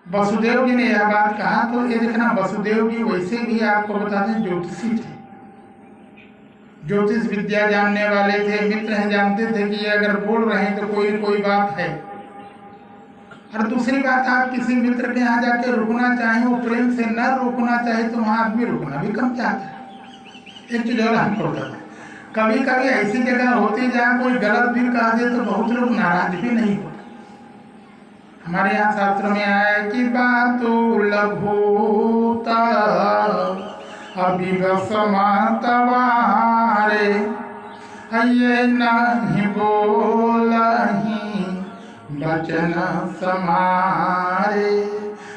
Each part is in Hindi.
वसुदेव जी ने यह बात कहा तो ये देखना, वसुदेव जी वैसे भी आपको बता दें ज्योतिषी थे, ज्योतिष विद्या जानने वाले थे, मित्र हैं, जानते थे कि ये अगर बोल रहे हैं तो कोई कोई बात है। और दूसरी बात, आप किसी मित्र के यहाँ जाके रुकना चाहें, वो प्रेम से न रुकना चाहे तो वहाँ आदमी रुकना भी कम चाहता है। एक चीज और हमको बता दें, कभी कभी ऐसी जगह होती है जहाँ कोई गलत भी कह दे तो बहुत लोग नाराज भी नहीं होते। हमारे यहाँ शास्त्र में आया है कि बातु लघुता अभिवसमातवारे ये नहीं बोलही वचन समारे।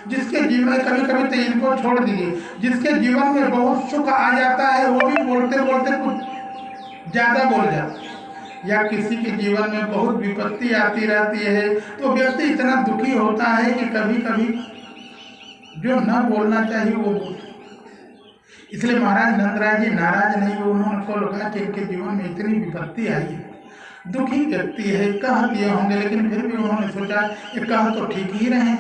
जिसके जीवन में कभी कभी तो इनको छोड़ दीजिए, जिसके जीवन में बहुत सुख आ जाता है वो भी बोलते बोलते कुछ ज्यादा बोल जाता है, या किसी के जीवन में बहुत विपत्ति आती रहती है तो व्यक्ति इतना दुखी होता है कि कभी कभी जो न बोलना चाहिए वो बोलता। इसलिए महाराज नंदराय जी नाराज नहीं हुए, उन्होंने को कहा कि इनके जीवन में इतनी विपत्ति आई है, दुखी व्यक्ति है, कह दिए होंगे, लेकिन फिर भी उन्होंने सोचा ये कह तो ठीक ही रहे,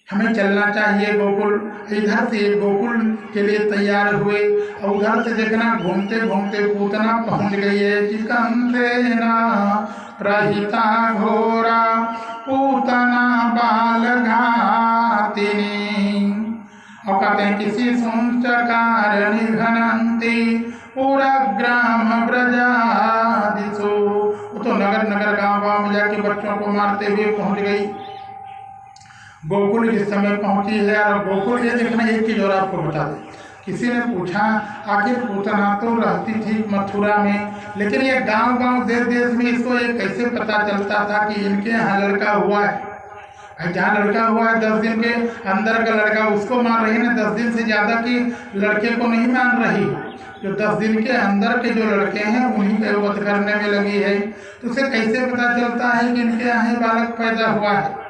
हमें चलना चाहिए गोकुल। इधर से गोकुल के लिए तैयार हुए और उधर से देखना घूमते घूमते पूतना पहुंच गई है। चिकंसेना प्रहिता घोरा पूतना बाल घातिनी, और कहते हैं किसी सुंचकार निघनंती पूरा ग्राम ब्रजादिशो। वो तो नगर नगर गांव में जाके बच्चों को मारते हुए पहुंच गई। गोकुल जिस समय पहुंची है, और गोकुल ये देखना एक चीज और आपको बता दें, किसी ने पूछा आखिर पूतना तो रहती थी मथुरा में, लेकिन ये गांव गांव देश देश में इसको ये कैसे पता चलता था कि इनके यहाँ लड़का हुआ है। जहाँ लड़का हुआ है 10 दिन के अंदर का लड़का उसको मान रही ना, 10 दिन से ज्यादा की लड़के को नहीं मान रही। जो 10 दिन के अंदर के जो लड़के हैं उन्हीं के वध करने में लगी है। तो उसे कैसे पता चलता है कि इनके यहाँ बालक पैदा हुआ है।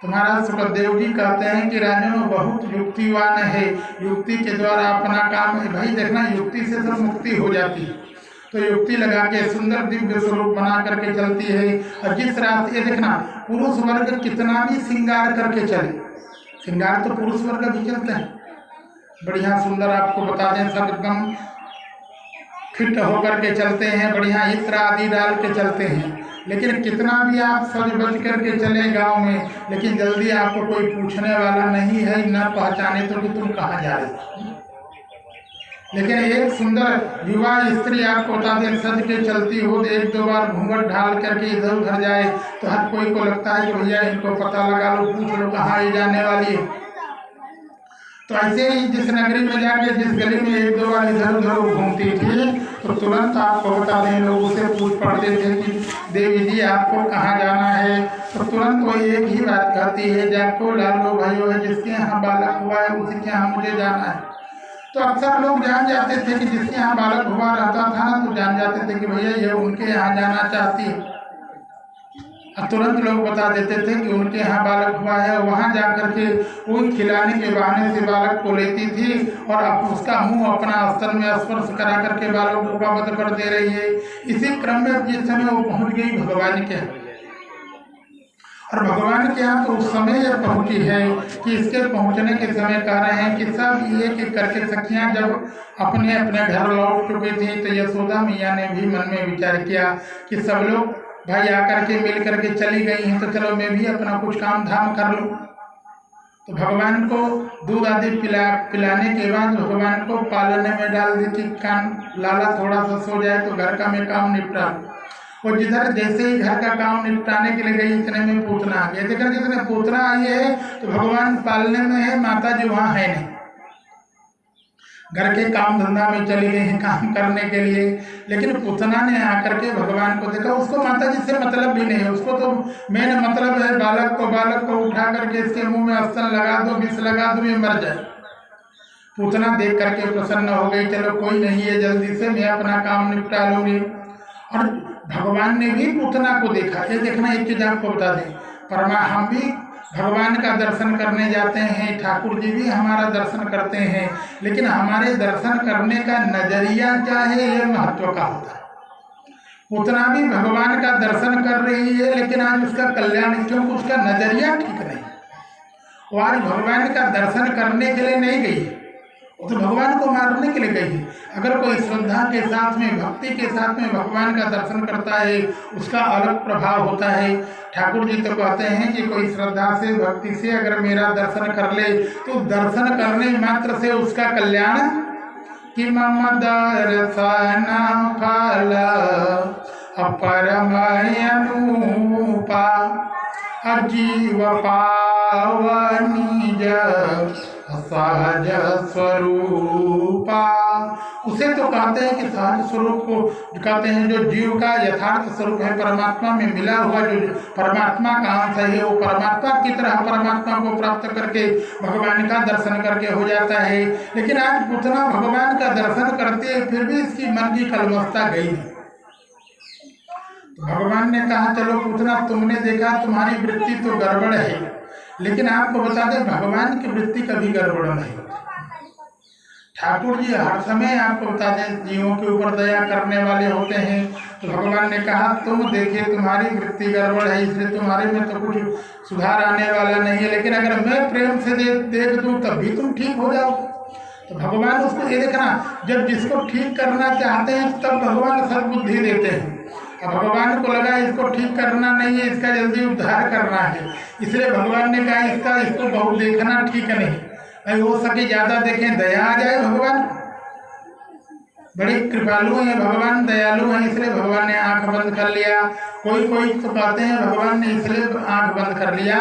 तुम्हारा सुखदेव जी कहते हैं कि राजन बहुत युक्तिवान है, युक्ति के द्वारा अपना काम, भाई देखना युक्ति से सब मुक्ति हो जाती है, तो युक्ति लगा के सुंदर दिव्य स्वरूप बना करके चलती है। और जिस रास्ते देखना पुरुष वर्ग कितना भी श्रृंगार करके चले, श्रृंगार तो पुरुष वर्ग भी चलते हैं, बढ़िया सुंदर आपको बता दें सब एकदम फिट होकर के चलते हैं, बढ़िया इत्र आदि डाल के चलते हैं, लेकिन कितना भी आप सज बच करके चले गांव में, लेकिन जल्दी आपको कोई पूछने वाला नहीं है, न पहचाने तो कि तुम कहाँ जा रहे। लेकिन एक सुंदर युवा स्त्री आपको बता दें सज के चलती हो, एक दो बार घूंघट ढाल करके इधर उधर जाए तो हर कोई को लगता है कि भैया इनको पता लगा लो, पूछ लो कहाँ ये जाने वाली है। तो ऐसे ही जिस नगरी में जाके जिस गली में एक दो बार इधर उधर घूमती थी तो तुरंत आपको बता दें लोगों से पूछ पड़ते थे कि देवी जी आपको कहाँ जाना है, तो तुरंत वो एक ही बात कहती है, जाको लालो भाइयों है जिसके यहाँ बालक हुआ है उसी के यहाँ मुझे जाना है। तो अक्सर लोग जान जाते थे कि जिसके यहाँ बालक हुआ रहता था ना, तो जान जाते थे कि भैया ये उनके यहाँ जाना चाहती है, और तुरंत लोग बता देते थे कि उनके यहाँ बालक हुआ है। वहाँ जा करके वो खिलाने के बहाने से बालक को लेती थी और अब उसका मुंह अपना स्तन में स्पर्श करा करके बालक को वध कर दे रही है। इसी क्रम में जिस समय वो पहुँच गई भगवान के यहाँ, और भगवान के यहाँ तो उस समय यह पहुँची है कि इसके पहुँचने के समय कह रहे हैं कि सब ये करके सखियाँ जब अपने अपने घर लौट चुकी थी तो यशोदा मैया ने भी मन में विचार किया कि सब लोग भाई आकर के मिल करके चली गई हैं, तो चलो मैं भी अपना कुछ काम धाम कर लूँ। तो भगवान को दूध आदि पिलाने के बाद भगवान को पालने में डाल दी कि कान लाला थोड़ा सा सो जाए तो घर का मैं काम निपटा। और जिधर जैसे ही घर का काम निपटाने के लिए गई इतने में पूतना आ गया। देखकर जितने पूतना आई है तो भगवान पालने में है, माता जी वहाँ है नहीं, घर के काम धंधा में चली गई हैं काम करने के लिए। लेकिन पूतना ने आकर के भगवान को देखा, उसको माता जी से मतलब भी नहीं है, उसको तो मेन मतलब है बालक को उठा करके इसके मुंह में स्तन लगा दो, विष लगा दो, ये मर जाए। पूतना देख करके प्रसन्न हो गई, चलो कोई नहीं है, जल्दी से मैं अपना काम निपटा लूंगी। और भगवान ने भी पूतना को देखा। ये देखना एक चीज आपको बता दें, हम भी भगवान का दर्शन करने जाते हैं, ठाकुर जी भी हमारा दर्शन करते हैं, लेकिन हमारे दर्शन करने का नजरिया क्या है ये महत्व का होता है। पूतना भी भगवान का दर्शन कर रही है, लेकिन आज उसका कल्याण, क्योंकि उसका नजरिया ठीक नहीं। वो आज भगवान का दर्शन करने के लिए नहीं गई, वो तो भगवान को मारने के लिए गई है। अगर कोई श्रद्धा के साथ में, भक्ति के साथ में भगवान का दर्शन करता है, उसका अलग प्रभाव होता है। ठाकुर जी तो कहते हैं कि कोई श्रद्धा से, भक्ति से अगर मेरा दर्शन कर ले, तो दर्शन करने मात्र से उसका कल्याण कि मम दर्शन फल अपरमय अनुपा अजीव पावनी सहज स्वरूपा। उसे तो कहते हैं कि सहज स्वरूप को कहते हैं, जो जीव का यथार्थ स्वरूप है, परमात्मा में मिला हुआ जो परमात्मा का अंश है, वो परमात्मा की तरह परमात्मा को प्राप्त करके भगवान का दर्शन करके हो जाता है। लेकिन आज पूतना भगवान का दर्शन करते हैं, फिर भी इसकी मन की कलमस्ता गई नहीं। तो भगवान ने कहा, चलो पूतना, तुमने देखा तुम्हारी वृत्ति तो गड़बड़ है, लेकिन आपको बता दें भगवान की वृत्ति कभी गड़बड़ नहीं होती। ठाकुर जी हर समय आपको बता दें जीवों के ऊपर दया करने वाले होते हैं। तो भगवान ने कहा, तुम देखिए तुम्हारी वृत्ति गड़बड़ है, इसलिए तुम्हारे में तो कुछ सुधार आने वाला नहीं है, लेकिन अगर मैं प्रेम से देख दूँ तब भी तुम ठीक हो जाओ। तो भगवान उसको ये देखना, जब जिसको ठीक करना चाहते हैं तब भगवान सद्बुद्धि देते हैं। अब भगवान को लगा इसको ठीक करना नहीं है, इसका जल्दी उद्धार करना है, इसलिए भगवान ने कहा इसको बहुत देखना ठीक नहीं, भाई हो सके ज़्यादा देखें, दया आ जाए। भगवान बड़े कृपालु हैं, भगवान दयालु हैं, इसलिए भगवान ने आंख बंद कर लिया। कोई तो कहते हैं भगवान ने इसलिए आंख बंद कर लिया।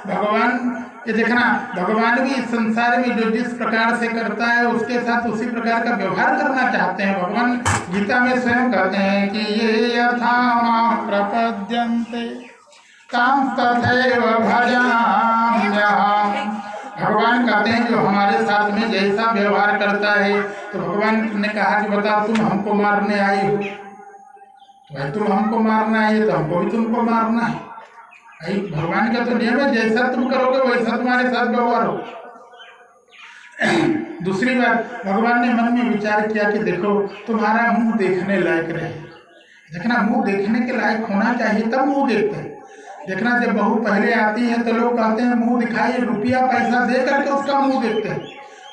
भगवान ये देखना, भगवान भी इस संसार में जो जिस प्रकार से करता है उसके साथ उसी प्रकार का व्यवहार करना चाहते हैं। भगवान गीता में स्वयं कहते हैं कि ये यथा मां प्रपद्यन्ते तां तथैव भजाम्यहम्। भगवान कहते हैं जो हमारे साथ में जैसा व्यवहार करता है, तो भगवान ने कहा कि बताओ तुम हमको मारने आई हो, तो भाई तुम हमको मारना है तो हमको भी तुमको मारना है। भाई भगवान का तो नियम है, जैसा तुम करोगे वैसा तुम्हारे साथ व्यवहार हो। दूसरी बात, भगवान ने मन में विचार किया कि देखो तुम्हारा मुंह देखने लायक रहे। देखना, मुंह देखने के लायक होना चाहिए तब मुंह देखते हैं। देखना, जब बहू पहले आती है तो लोग कहते हैं मुंह दिखाइए, रुपया पैसा दे करके उसका मुंह देखते हैं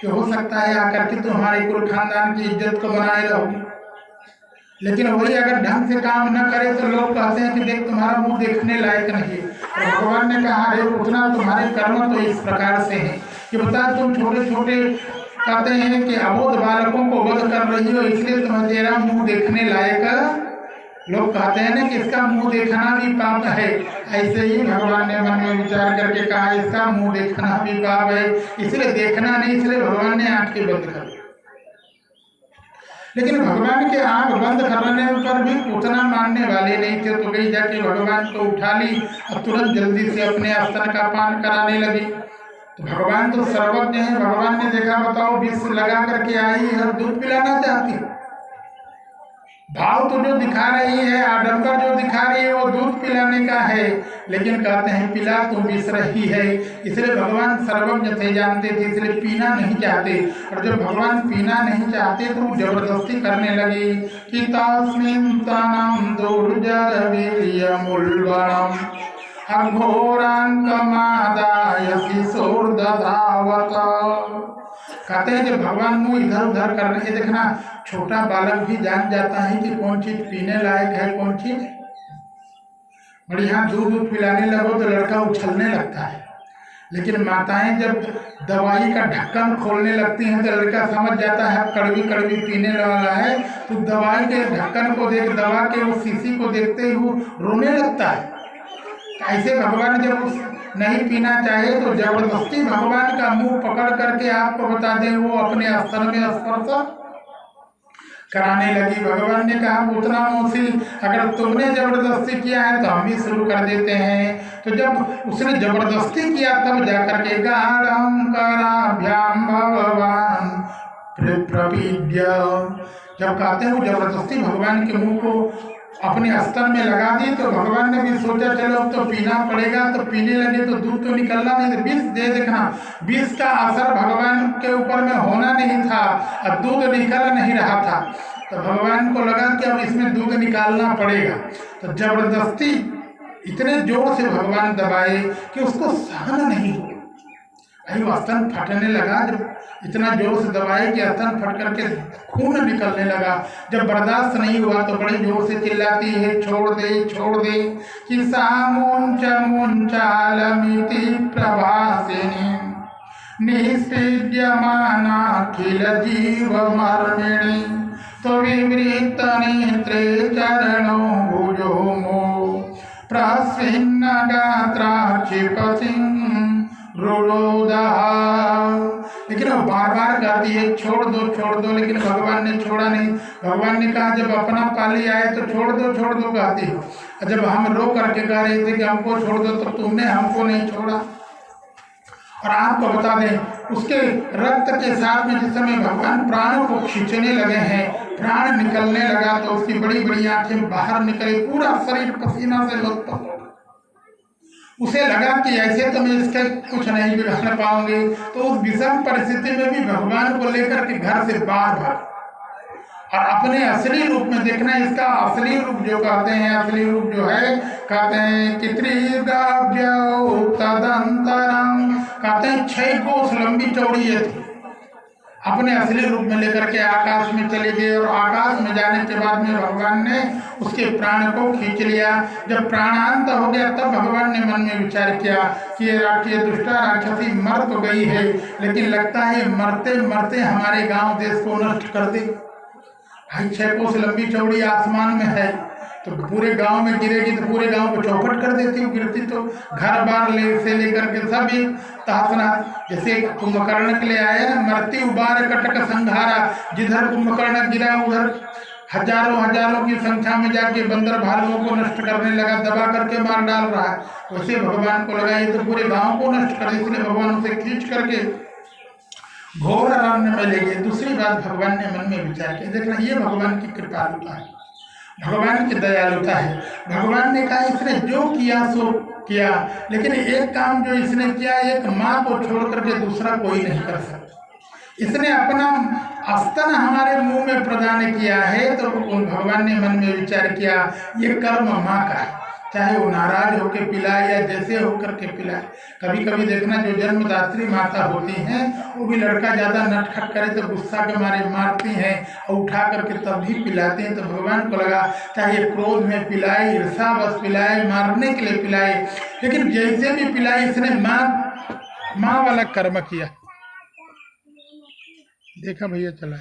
कि हो सकता है आकर के तुम्हारे कुल खानदान की इज्जत को बनाए रहोगे। लेकिन वही अगर ढंग से काम न करे तो लोग कहते हैं कि देख तुम्हारा मुंह देखने लायक नहीं है। और भगवान ने कहा, अरे पूतना, तुम्हारे कर्म तो इस प्रकार से हैं कि बता तुम छोटे छोटे कहते हैं कि अबोध बालकों को वध कर रही हो, इसलिए तुम्हें तेरा मुंह देखने लायक। लोग कहते हैं ना कि इसका मुंह देखना भी पाप है, ऐसे ही भगवान ने मन में विचार करके कहा इसका मुंह देखना भी पाप है, इसलिए देखना नहीं, इसलिए भगवान ने आंखें बंद कर दी। लेकिन भगवान के आंख बंद करने पर भी पूतना मानने वाले नहीं थे, तो गई जाके भगवान को उठा ली और तुरंत जल्दी से अपने स्तन का पान कराने लगी। तो भगवान तो सर्वज्ञ है, भगवान ने देखा, बताओ विष लगा करके आई है और दूध पिलाना चाहती। भाव तो जो दिखा रही है, आडंबर जो दिखा रही है, वो दूध पिलाने का है, लेकिन कहते हैं पिला तो विष रही है। इसलिए भगवान सर्वज्ञ थे, जानते थे, इसलिए पीना नहीं चाहते। और जब भगवान पीना नहीं चाहते तो जबरदस्ती करने लगी कि तस्मिन् तनं दुर्जरवीर्यमुल्बणम् अघोरांकमादाय शिशोर्दधावत। कहते हैं जब भगवान मुँह इधर उधर कर रहे, देखना छोटा बालक भी जान जाता है कि कौन चीज पीने लायक है, कौन चीज। बढ़िया दूध पिलाने लगो तो लड़का उछलने लगता है, लेकिन माताएं जब दवाई का ढक्कन खोलने लगती हैं तो लड़का समझ जाता है कड़वी कड़वी पीने वाला है, तो दवाई के ढक्कन को देख, दवा के उस शीशी को देखते ही वो रोने लगता है। ऐसे भगवान जब नहीं पीना चाहे तो जबरदस्ती भगवान का मुंह पकड़ करके आपको बता दें वो अपने स्तन में स्पर्श कराने लगी। भगवान ने कहा, उतना मौसी, अगर तुमने जबरदस्ती किया है तो हम भी शुरू कर देते हैं। तो जब उसने जबरदस्ती किया तब जाकर के गाढ़ं कराभ्याम भगवान प्रपीड्य, जब कहते हैं वो जबरदस्ती भगवान के मुंह को अपने स्तन में लगा दी, तो भगवान ने भी सोचा चलो अब तो पीना पड़ेगा, तो पीने लगे तो दूध तो निकलना नहीं, तो विष दे देखना, विष का असर भगवान के ऊपर में होना नहीं था और दूध निकल नहीं रहा था। तो भगवान को लगा कि अब इसमें दूध निकालना पड़ेगा, तो जबरदस्ती इतने जोर से भगवान दबाए कि उसको सहन नहीं हुआ। भाई वो स्तन फटने लगा, जब इतना जोर से दबाए कि स्तन फट करके खून निकलने लगा। जब बर्दाश्त नहीं हुआ तो बड़े जोर से चिल्लाती है, छोड़ दे छोड़ दे। कि सामुंच मुंचालमिति प्रभासिनी निष्पीड्यमानाखिल जीवमर्मिणी तो विवृत नेत्रे चरणो भुजो मो प्रस्विन्न गात्राक्षिपतिं रुरोदहा। लेकिन वो बार बार कहती है छोड़ दो, लेकिन भगवान ने छोड़ा नहीं। भगवान ने कहा जब अपना पाली आए तो छोड़ दो कहती हो, जब हम रो करके कह रहे थे कि हमको छोड़ दो तो तुमने हमको नहीं छोड़ा। और आपको बता दें, उसके रक्त के साथ में जिस समय भगवान प्राणों को खींचने लगे हैं, प्राण निकलने लगा तो उसकी बड़ी बड़ी आंखें बाहर निकले, पूरा शरीर पसीना से लथपथ। उसे लगा कि ऐसे तो मैं इसके कुछ नहीं बिगाड़ पाऊंगी। तो उस विषम परिस्थिति में भी भगवान को लेकर के घर से बाहर भाग और अपने असली रूप में देखना। इसका असली रूप जो कहते हैं, असली रूप जो है कहते हैं कि त्रिगाभ्यो तदंतरम, कहते हैं 6 कोस लंबी चौड़ी ये थी। अपने असली रूप में लेकर के आकाश में चले गए और आकाश में जाने के बाद में भगवान ने उसके प्राण को खींच लिया। जब प्राणांत हो गया तब भगवान ने मन में विचार किया कि ये दुष्टा राक्षसी मर तो गई है, लेकिन लगता है मरते मरते हमारे गांव देश को नष्ट कर दे। भाई 6 कोस लंबी चौड़ी आसमान में है, तो पूरे गांव में गिरेगी तो पूरे गांव को चौपट कर देती हो। गिरती तो घर बार से लेकर के सब एक तहसनहस। जैसे कुंभकर्ण के लिए आया ना, मरती उबार कटक संघारा, जिधर कुंभकर्ण गिरा उधर हजारों की संख्या में जाके बंदर भालुओं को नष्ट करने लगा, दबा करके मार डाल रहा है। वैसे भगवान को लगा ये तो पूरे गाँव को नष्ट कर, इसलिए भगवान उसे खींच करके घोर अरण्य में ले गए। दूसरी बात भगवान ने मन में विचार किया, देखना ये भगवान की कृपालुता है, भगवान की दयालुता है। भगवान ने कहा इसने जो किया सो किया, लेकिन एक काम जो इसने किया, एक माँ को छोड़ करके दूसरा कोई नहीं कर सकता। इसने अपना स्तन हमारे मुंह में प्रदान किया है, तो भगवान ने मन में विचार किया ये कर्म माँ का है, चाहे वो नाराज होकर पिलाए या जैसे होकर के पिलाए। कभी कभी देखना जो जन्मदात्री माता होती हैं वो भी लड़का ज़्यादा नटखट करे तो गुस्सा के मारे मारती हैं और उठा करके तब भी पिलाते हैं। तो भगवान को लगा चाहे क्रोध में पिलाए, ईर्षा बस पिलाए, मारने के लिए पिलाए, लेकिन जैसे भी पिलाए इसने माँ वाला कर्म किया। देखा भैया चला